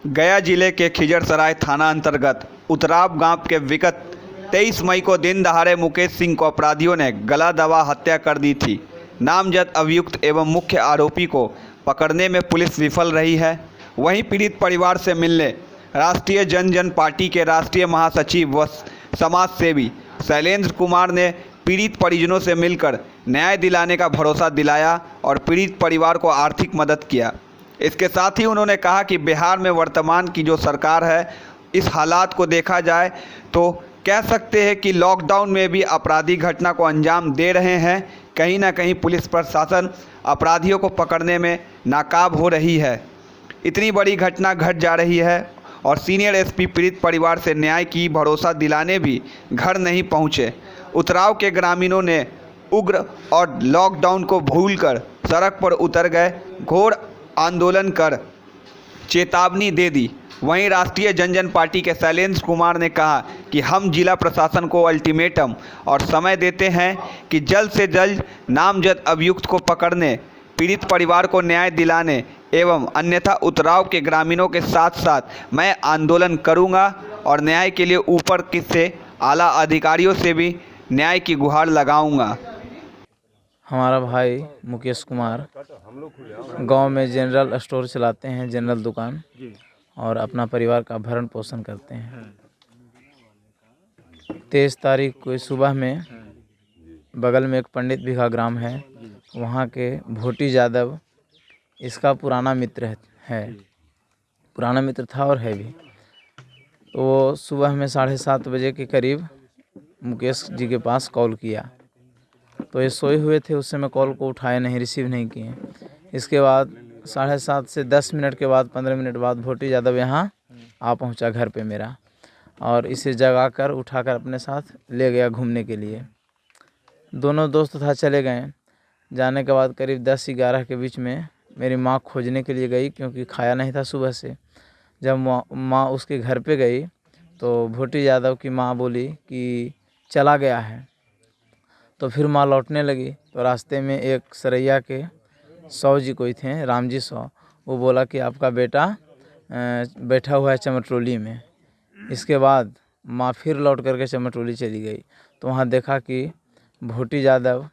गया जिले के खिजरसराय थाना अंतर्गत उतराव गांव के विगत 23 मई को दिन दहाड़े मुकेश सिंह को अपराधियों ने गला दबा हत्या कर दी थी। नामजद अभियुक्त एवं मुख्य आरोपी को पकड़ने में पुलिस विफल रही है। वहीं पीड़ित परिवार से मिलने राष्ट्रीय जनजन पार्टी के राष्ट्रीय महासचिव व समाज सेवी शैलेंद्र कुमार ने पीड़ित परिजनों से मिलकर न्याय दिलाने का भरोसा दिलाया और पीड़ित परिवार को आर्थिक मदद किया। इसके साथ ही उन्होंने कहा कि बिहार में वर्तमान की जो सरकार है, इस हालात को देखा जाए तो कह सकते हैं कि लॉकडाउन में भी आपराधिक घटना को अंजाम दे रहे हैं। कहीं ना कहीं पुलिस प्रशासन अपराधियों को पकड़ने में नाकाम हो रही है। इतनी बड़ी घटना घट जा रही है और सीनियर एसपी पीड़ित परिवार से न्याय की भरोसा दिलाने भी घर नहीं पहुंचे। उतराव के ग्रामीणों ने उग्र और लॉकडाउन को भूलकर सड़क पर उतर गए, घोर आंदोलन कर चेतावनी दे दी। वहीं राष्ट्रीय जनजन पार्टी के शैलेंद्र कुमार ने कहा कि हम जिला प्रशासन को अल्टीमेटम और समय देते हैं कि जल्द से जल्द नामजद अभियुक्त को पकड़ने, पीड़ित परिवार को न्याय दिलाने एवं अन्यथा उतराव के ग्रामीणों के साथ साथ मैं आंदोलन करूंगा और न्याय के लिए ऊपर से आला अधिकारियों से भी न्याय की गुहार लगाऊंगा। हमारा भाई मुकेश कुमार गांव में जनरल स्टोर चलाते हैं, जनरल दुकान, और अपना परिवार का भरण पोषण करते हैं। 23 तारीख को सुबह में बगल में एक पंडित बिघा ग्राम है, वहाँ के भोटी यादव इसका पुराना मित्र है, पुराना मित्र था और है भी। तो वो सुबह में 7:30 बजे के करीब मुकेश जी के पास कॉल किया, तो ये सोए हुए थे, उस समय कॉल को उठाए नहीं, रिसीव नहीं किए। इसके बाद 7:30 से 10 मिनट के बाद 15 मिनट बाद भोटी यादव यहाँ आ पहुँचा घर पे मेरा, और इसे जगाकर उठाकर अपने साथ ले गया घूमने के लिए। दोनों दोस्त था चले गए। जाने के बाद करीब 10-11 के बीच में मेरी माँ खोजने के लिए गई, क्योंकि खाया नहीं था सुबह से। जब माँ उसके घर पे गई तो भोटी यादव की माँ बोली कि चला गया है। तो फिर माँ लौटने लगी तो रास्ते में एक सरैया के 100 जी कोई थे, राम जी 100, वो बोला कि आपका बेटा बैठा हुआ है चमटोली में। इसके बाद माँ फिर लौट करके चमटोली चली गई तो वहाँ देखा कि भोटी यादव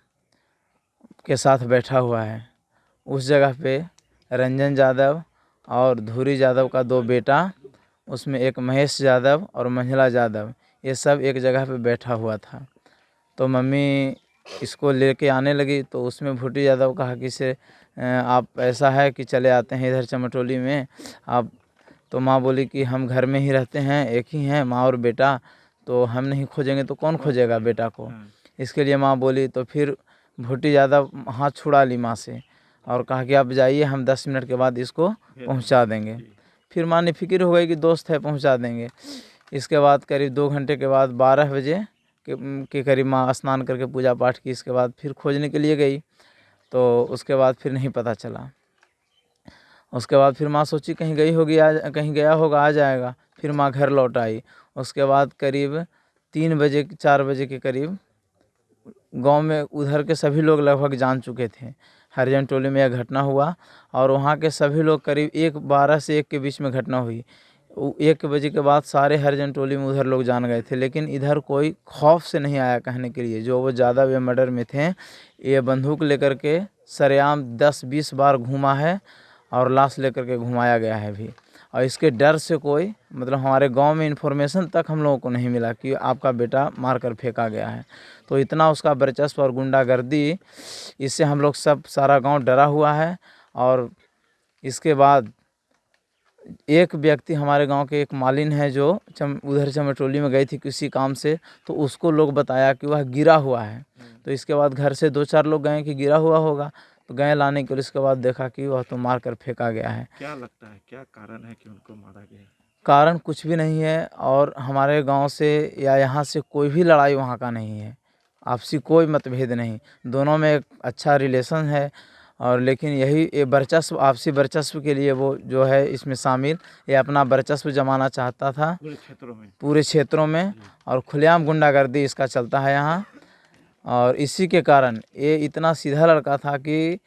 के साथ बैठा हुआ है। उस जगह पे रंजन यादव और धूरी यादव का 2 बेटा, उसमें एक महेश यादव और मंझला यादव, ये सब एक जगह पे बैठा हुआ था। तो मम्मी इसको लेके आने लगी तो उसमें भोटी यादव कहा कि से आप ऐसा है कि चले आते हैं इधर चमटोली में आप। तो माँ बोली कि हम घर में ही रहते हैं, एक ही हैं माँ और बेटा, तो हम नहीं खोजेंगे तो कौन खोजेगा बेटा को। इसके लिए माँ बोली। तो फिर भोटी यादव हाथ छुड़ा ली माँ से और कहा कि आप जाइए, हम 10 मिनट के बाद इसको पहुंचा देंगे। फिर माँ ने फिक्र हो गई कि दोस्त है, पहुंचा देंगे। इसके बाद करीब 2 घंटे के बाद 12 बजे के करीब माँ स्नान करके पूजा पाठ की, इसके बाद फिर खोजने के लिए गई। तो उसके बाद फिर नहीं पता चला। उसके बाद फिर माँ सोची कहीं गई होगी, कहीं गया होगा, आ जाएगा। फिर माँ घर लौट आई। उसके बाद करीब 3-4 बजे के करीब गांव में उधर के सभी लोग लगभग जान चुके थे, हरिजन टोली में यह घटना हुआ। और वहाँ के सभी लोग करीब 12 से 1 के बीच में घटना हुई। 1 बजे के बाद सारे हरिजन टोली में उधर लोग जान गए थे, लेकिन इधर कोई खौफ से नहीं आया कहने के लिए। जो वो ज़्यादा वे मर्डर में थे, ये बंदूक लेकर के सरेआम 10-20 बार घूमा है और लाश लेकर के घुमाया गया है भी। और इसके डर से कोई, मतलब हमारे गांव में इन्फॉर्मेशन तक हम लोगों को नहीं मिला कि आपका बेटा मार कर फेंका गया है। तो इतना उसका वर्चस्व और गुंडागर्दी, इससे हम लोग सब सारा गांव डरा हुआ है। और इसके बाद एक व्यक्ति, हमारे गांव के एक मालिन है जो उधर चमटोली में गई थी किसी काम से, तो उसको लोग बताया कि वह गिरा हुआ है। तो इसके बाद घर से 2-4 लोग गए कि गिरा हुआ होगा, तो गए लाने के लिए। इसके बाद देखा कि वह तो मार कर फेंका गया है। क्या लगता है, क्या कारण है कि उनको मारा गया? कारण कुछ भी नहीं है, और हमारे गांव से या यहाँ से कोई भी लड़ाई वहाँ का नहीं है, आपसी कोई मतभेद नहीं, दोनों में एक अच्छा रिलेशन है। और लेकिन यही ये वर्चस्व, आपसी वर्चस्व के लिए वो जो है इसमें शामिल, ये अपना वर्चस्व जमाना चाहता था पूरे क्षेत्रों में और खुलेआम गुंडागर्दी इसका चलता है यहाँ। और इसी के कारण ये इतना सीधा लड़का था कि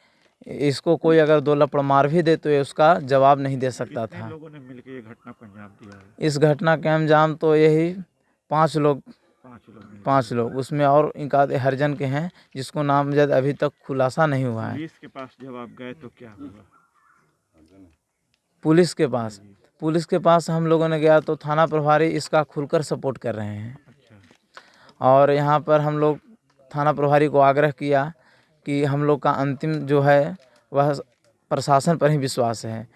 इसको कोई अगर 2 लपड़ मार भी दे तो ये उसका जवाब नहीं दे सकता कितने था। लोगों ने मिलकर ये घटना को अंजाम दिया है? इस घटना के अंजाम तो यही 5 लोग 5 लोग, उसमें और एक आधे हरिजन के हैं जिसको नामजद अभी तक खुलासा नहीं हुआ है। पुलिस के पास जब आप गए तो क्या हुआ? पुलिस के पास हम लोगों ने गया तो थाना प्रभारी इसका खुलकर सपोर्ट कर रहे हैं। अच्छा। और यहाँ पर हम लोग थाना प्रभारी को आग्रह किया कि हम लोग का अंतिम जो है वह प्रशासन पर ही विश्वास है,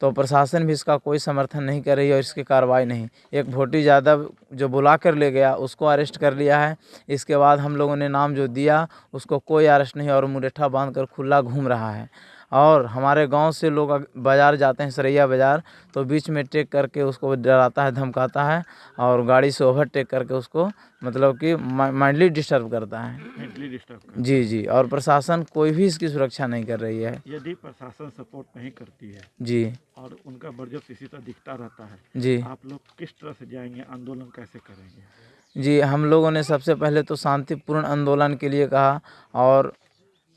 तो प्रशासन भी इसका कोई समर्थन नहीं कर रही है और इसकी कार्रवाई नहीं। एक भोटी यादव जो बुला कर ले गया उसको अरेस्ट कर लिया है, इसके बाद हम लोगों ने नाम जो दिया उसको कोई अरेस्ट नहीं और मुरेठा बांध कर खुला घूम रहा है। और हमारे गांव से लोग बाज़ार जाते हैं, सरैया बाज़ार, तो बीच में टेक करके उसको डराता है, धमकाता है और गाड़ी से ओवरटेक करके उसको मतलब कि माइंडली डिस्टर्ब करता है। Mentally disturb. जी, और प्रशासन कोई भी इसकी सुरक्षा नहीं कर रही है। यदि प्रशासन सपोर्ट नहीं करती है जी और उनका बर्जब इसी तरह दिखता रहता है, जी आप लोग किस तरह से जाएंगे, आंदोलन कैसे करेंगे? जी, हम लोगों ने सबसे पहले तो शांतिपूर्ण आंदोलन के लिए कहा और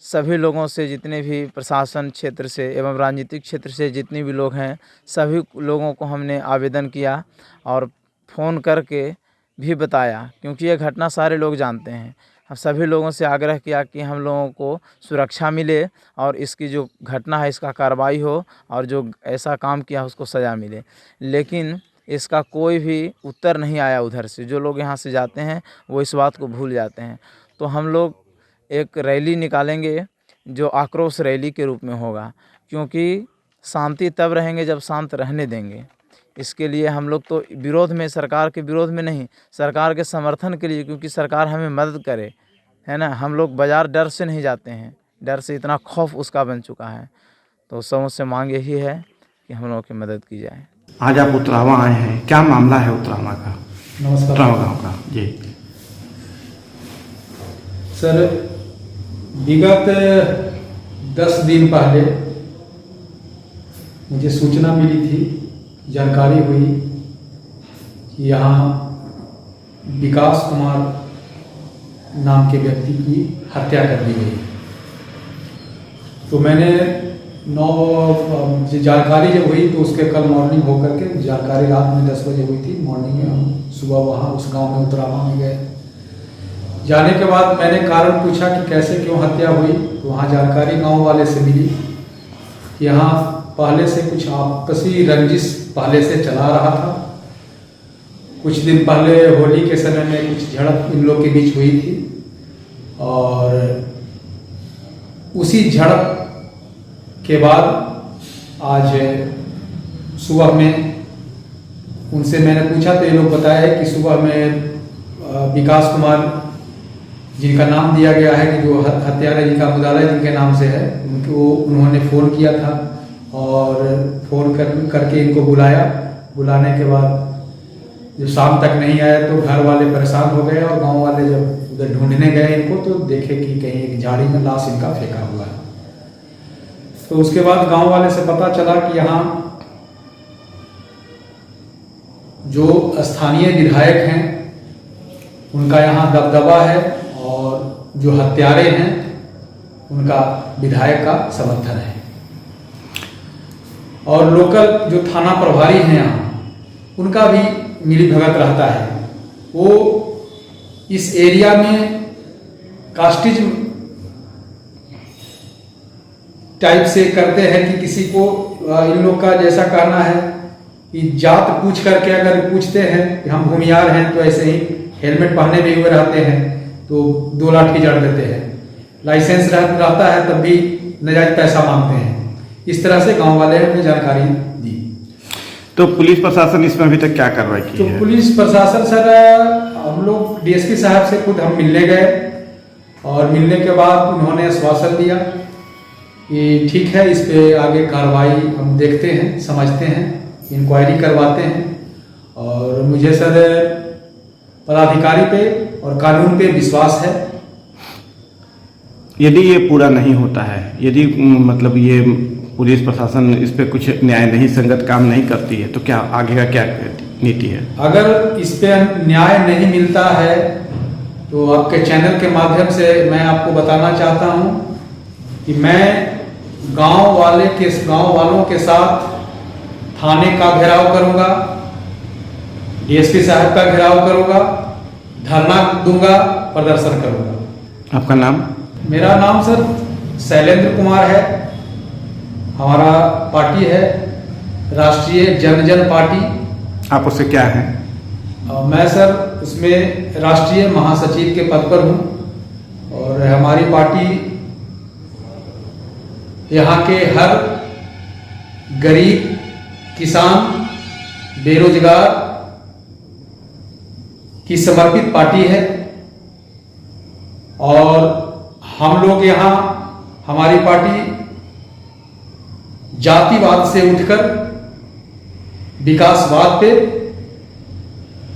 सभी लोगों से, जितने भी प्रशासन क्षेत्र से एवं राजनीतिक क्षेत्र से जितने भी लोग हैं, सभी लोगों को हमने आवेदन किया और फ़ोन करके भी बताया, क्योंकि ये घटना सारे लोग जानते हैं। हम सभी लोगों से आग्रह किया कि हम लोगों को सुरक्षा मिले और इसकी जो घटना है इसका कार्रवाई हो और जो ऐसा काम किया उसको सज़ा मिले, लेकिन इसका कोई भी उत्तर नहीं आया उधर से। जो लोग यहाँ से जाते हैं वो इस बात को भूल जाते हैं। तो हम लोग एक रैली निकालेंगे जो आक्रोश रैली के रूप में होगा, क्योंकि शांति तब रहेंगे जब शांत रहने देंगे। इसके लिए हम लोग तो विरोध में, सरकार के विरोध में नहीं, सरकार के समर्थन के लिए, क्योंकि सरकार हमें मदद करे, है ना। हम लोग बाज़ार डर से नहीं जाते हैं, डर से इतना खौफ उसका बन चुका है। तो सबों से मांग यही है कि हम लोगों की मदद की जाए। आज आप उतरावा आए हैं, क्या मामला है उतरावा का? नमस्कार उतरावा गाँव का जी। सर, विगत 10 दिन पहले मुझे सूचना मिली थी, जानकारी हुई कि यहाँ विकास कुमार नाम के व्यक्ति की हत्या कर दी गई। तो मैंने जानकारी जब हुई तो उसके कल मॉर्निंग होकर के, जानकारी रात में 10 बजे हुई थी, मॉर्निंग में हम सुबह वहाँ उस गांव में उतरावा में गए। जाने के बाद मैंने कारण पूछा कि कैसे क्यों हत्या हुई, तो वहाँ जानकारी गांव वाले से मिली कि यहाँ पहले से कुछ आपसी रंजिश पहले से चला रहा था। कुछ दिन पहले होली के समय में कुछ झड़प इन लोग के बीच हुई थी और उसी झड़प के बाद आज सुबह में उनसे मैंने पूछा तो ये लोग बताया कि सुबह में विकास कुमार जिनका नाम दिया गया है कि जो हत्यारा जिनका मुदाला जिनके नाम से है, उनको उन्होंने फ़ोन किया था और फ़ोन करके इनको बुलाया। बुलाने के बाद जो शाम तक नहीं आया तो घर वाले परेशान हो गए और गांव वाले जब उधर ढूंढने गए इनको तो देखे कि कहीं एक झाड़ी में लाश इनका फेंका हुआ है। तो उसके बाद गांव वाले से पता चला कि यहाँ जो स्थानीय विधायक हैं उनका यहाँ दबदबा है और जो हत्यारे हैं उनका विधायक का समर्थन है। और लोकल जो थाना प्रभारी हैं यहाँ उनका भी मिली भगत रहता है। वो इस एरिया में कास्टिज्म टाइप से करते हैं कि किसी को इन लोग का जैसा कहना है कि जात पूछ करके अगर पूछते हैं कि हम भूमियार हैं तो ऐसे ही हेलमेट पहने भी हुए रहते हैं तो 2 लाठी जड़ देते हैं। लाइसेंस रहता है तब भी नजायज पैसा मांगते हैं। इस तरह से गांव वाले ने जानकारी दी। तो पुलिस प्रशासन इसमें अभी तक क्या कार्रवाई की है? तो पुलिस प्रशासन सर, हम लोग डीएसपी साहब से खुद हम मिलने गए और मिलने के बाद उन्होंने आश्वासन दिया कि ठीक है, इस पे आगे कार्रवाई हम देखते हैं, समझते हैं, इंक्वायरी करवाते हैं। और मुझे सर पदाधिकारी पे और कानून पे विश्वास है। यदि ये पूरा नहीं होता है, यदि मतलब ये पुलिस प्रशासन इस पे कुछ न्याय नहीं, संगत काम नहीं करती है, तो क्या आगे का क्या नीति है? अगर इस पे न्याय नहीं मिलता है तो आपके चैनल के माध्यम से मैं आपको बताना चाहता हूं कि मैं गांव वालों के साथ थाने का घेराव करूंगा, डीएसपी साहब का घेराव करूंगा, धरना दूंगा, प्रदर्शन करूंगा। आपका नाम? मेरा नाम सर शैलेंद्र कुमार है। हमारा पार्टी है राष्ट्रीय जनजन पार्टी। आप उससे क्या हैं? मैं सर उसमें राष्ट्रीय महासचिव के पद पर हूँ और हमारी पार्टी यहाँ के हर गरीब, किसान, बेरोजगार की समर्पित पार्टी है। और हम लोग यहाँ, हमारी पार्टी जातिवाद से उठकर विकासवाद पे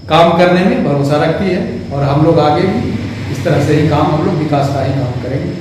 काम करने में भरोसा रखती है और हम लोग आगे भी इस तरह से ही काम, हम लोग विकास का ही काम करेंगे।